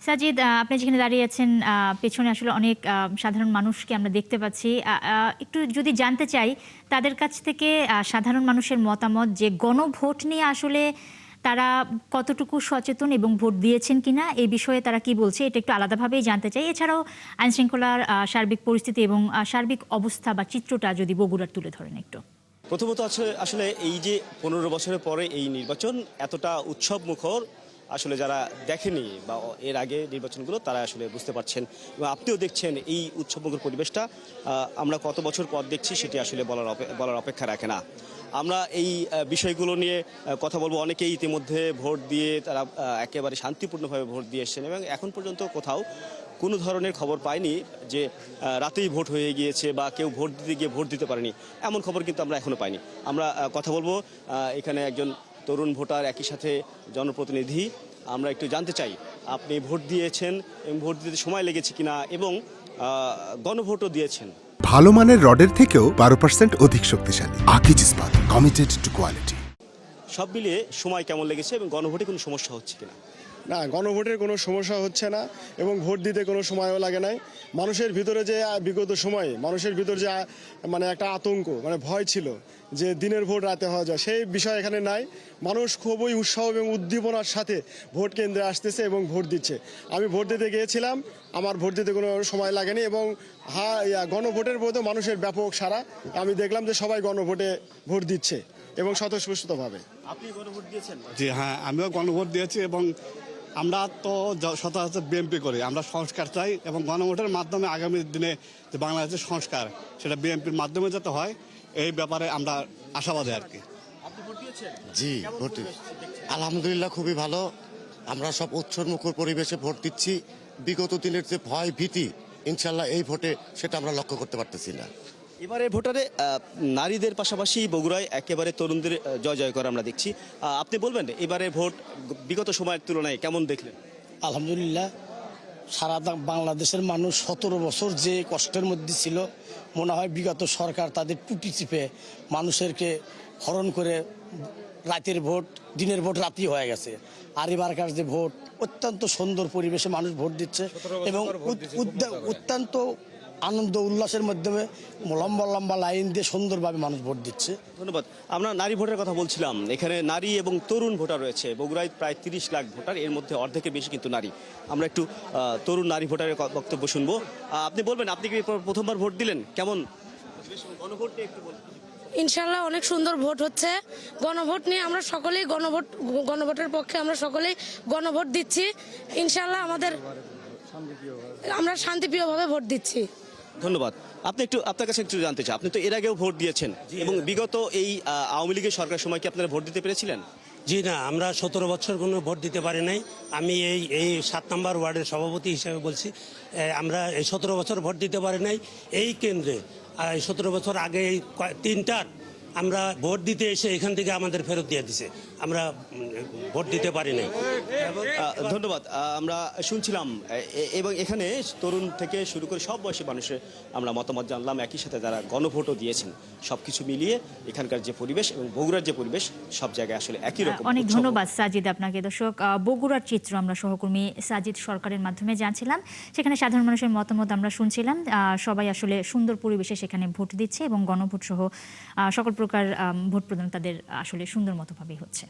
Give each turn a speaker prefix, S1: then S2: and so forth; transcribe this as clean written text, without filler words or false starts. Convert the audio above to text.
S1: সাজিদ, আপনি যেখানে দাঁড়িয়ে আছেন পেছনে আসলে অনেক সাধারণ মানুষকে আমরা দেখতে পাচ্ছি। একটু যদি জানতে চাই তাদের কাছ থেকে সাধারণ মানুষের মতামত যে গণভোট নিয়ে আসলে তারা কতটুকু সচেতন এবং ভোট দিয়েছেন কিনা এই বিষয়ে তারা কি বলছে, এটা একটু আলাদাভাবেই জানতে চাই। এছাড়াও আইনশৃঙ্খলার সার্বিক পরিস্থিতি এবং সার্বিক অবস্থা বা চিত্রটা যদি বগুড়ার তুলে ধরেন একটু।
S2: প্রথমত আসলে এই যে 15 বছরের পরে এই নির্বাচন এতটা উৎসব মুখর আসলে যারা দেখেনি বা এর আগে নির্বাচনগুলো তারা আসলে বুঝতে পারছেন এবং আপনিও দেখছেন এই উৎসবমুখর পরিবেশটা আমরা কত বছর পর দেখছি সেটি আসলে বলার অপেক্ষা রাখে না। আমরা এই বিষয়গুলো নিয়ে কথা বলবো। অনেকেই ইতিমধ্যে ভোট দিয়ে তারা একেবারে শান্তিপূর্ণভাবে ভোট দিয়ে এসেছেন এবং এখন পর্যন্ত কোথাও কোনো ধরনের খবর পাইনি যে রাতেই ভোট হয়ে গিয়েছে বা কেউ ভোট দিতে গিয়ে ভোট দিতে পারেনি, এমন খবর কিন্তু আমরা এখনও পাইনি। আমরা কথা বলবো এখানে একজন তরুণ ভোটার, একই সাথে জনপ্রতিনিধি। আমরা একটু জানতে চাই আপনি ভোট দিয়েছেন এবং ভোট দিতে সময় লেগেছে কিনা এবং গণভোটও দিয়েছেন।
S3: ভালো মানের রডের থেকেও 12% অধিক শক্তিশালী। আকিজ ইস্পাত, কমিটেড টু কোয়ালিটি।
S2: সব মিলিয়ে সময় কেমন লেগেছে এবং গণভোটে কোনো সমস্যা হচ্ছে কিনা?
S4: না, গণভোটের কোনো সমস্যা হচ্ছে না এবং ভোট দিতে কোনো সময়ও লাগে নাই। মানুষের ভিতরে যে বিগত সময়ে মানুষের ভিতর যে মানে একটা আতঙ্ক, মানে ভয় ছিল যে দিনের ভোট রাতে হওয়া যায়, সেই বিষয় এখানে নাই। মানুষ খুবই উৎসাহ এবং উদ্দীপনার সাথে ভোট কেন্দ্রে আসতেছে এবং ভোট দিচ্ছে। আমি ভোট দিতে গিয়েছিলাম, আমার ভোট দিতে কোনো সময় লাগেনি এবং গণভোটের প্রতি মানুষের ব্যাপক সাড়া। আমি দেখলাম যে সবাই গণভোটে ভোট দিচ্ছে এবং স্বতঃস্ফূর্তভাবে।
S2: আপনি গণভোট দিয়েছেন?
S5: জি হ্যাঁ, আমিও গণভোট দিয়েছি এবং আমরা তো সচরাচর বিএনপি করি। আমরা সংস্কার চাই এবং গণভোটের মাধ্যমে আগামী দিনে যে বাংলাদেশের সংস্কার সেটা বিএনপির মাধ্যমে যাতে হয়, এই ব্যাপারে আমরা আশাবাদী আর কি।
S2: আপনি ভোট দিয়েছেন?
S6: জি, ভোট আলহামদুলিল্লাহ খুবই ভালো। আমরা সব উৎসবমুখর পরিবেশে ভোট দিচ্ছি। বিগত দিনের যে ভয় ভীতি, ইনশাল্লাহ এই ভোটে সেটা আমরা লক্ষ্য করতে পারতেছি না।
S2: এবারে ভোটারে নারীদের পাশাপাশি বগুড়ায় একেবারে তরুণদের জয় জয় করে আমরা দেখছি। আপনি বলবেন এবারে ভোট বিগত সময়ের তুলনায় কেমন দেখলেন?
S7: আলহামদুলিল্লাহ, সারা বাংলাদেশের মানুষ 17 বছর যে কষ্টের মধ্যে ছিল, মনে হয় বিগত সরকার তাদের টুটি চিপে মানুষেরকে হরণ করে রাতের ভোট দিনের ভোট রাতি হয়ে গেছে। আর এবারকার যে ভোট অত্যন্ত সুন্দর পরিবেশে মানুষ ভোট দিচ্ছে এবং অত্যন্ত আনন্দ উল্লাসের মাধ্যমে লম্বা লম্বা লাইন দিয়ে সুন্দরভাবে মানুষ ভোট দিচ্ছে।
S2: ধন্যবাদ। আমরা নারী ভোটের কথা বলছিলাম। এখানে নারী এবং তরুণ ভোটার রয়েছে। বগুড়ায় প্রায় 30 লাখ ভোটার, এর মধ্যে অর্ধেকের বেশি কিন্তু নারী। আমরা একটু তরুণ নারী ভোটারের বক্তব্য শুনবো। আপনি বলবেন, আপনি কি প্রথমবার ভোট দিলেন, কেমন গণভোট নিয়ে একটু বলুন।
S8: ইনশাল্লাহ অনেক সুন্দর ভোট হচ্ছে। গণভোট নিয়ে আমরা সকলেই গণভোটের পক্ষে আমরা সকলেই গণভোট দিচ্ছি। ইনশাল্লাহ আমরা শান্তিপ্রিয়ভাবে ভোট দিচ্ছি।
S2: ধন্যবাদ। আপনার কাছে একটু জানতে চাই, আপনি তো এর আগেও ভোট দিয়েছেন এবং বিগত এই আওয়ামী লীগের সরকার সময় কি আপনারা ভোট দিতে পেরেছিলেন?
S9: জি না, আমরা 17 বছর কোনো ভোট দিতে পারি নাই। আমি এই 7 নম্বর ওয়ার্ডের সভাপতি হিসেবে বলছি, আমরা এই 17 বছর ভোট দিতে পারি নাই। এই কেন্দ্রে 17 বছর আগে এই 3টার আমরা ভোট দিতে এসে এখান থেকে আমাদের ফেরত দিয়ে দিছে, আমরা ভোট দিতে পারি নাই।
S2: ধন্যবাদ। আমরা শুনছিলাম এবং এখানে তরুণ থেকে শুরু করে সব বয়সী মানুষের আমরা মতামত জানলাম, একই সাথে যারা গণভোটও দিয়েছেন। সবকিছু মিলিয়ে এখানকার যে পরিবেশ এবং বগুড়ার যে পরিবেশ সব জায়গায় আসলে একই রকম।
S1: অনেক ধন্যবাদ সাজিদ আপনাকে। দর্শক, বগুড়ার চিত্র আমরা সহকর্মী সাজিদ সরকারের মাধ্যমে জানছিলাম। সেখানে সাধারণ মানুষের মতামত আমরা শুনছিলাম। সবাই আসলে সুন্দর পরিবেশে সেখানে ভোট দিচ্ছে এবং গণভোট সহ সকল প্রকার ভোট প্রদান তাদের আসলে সুন্দর মতোভাবেই হচ্ছে।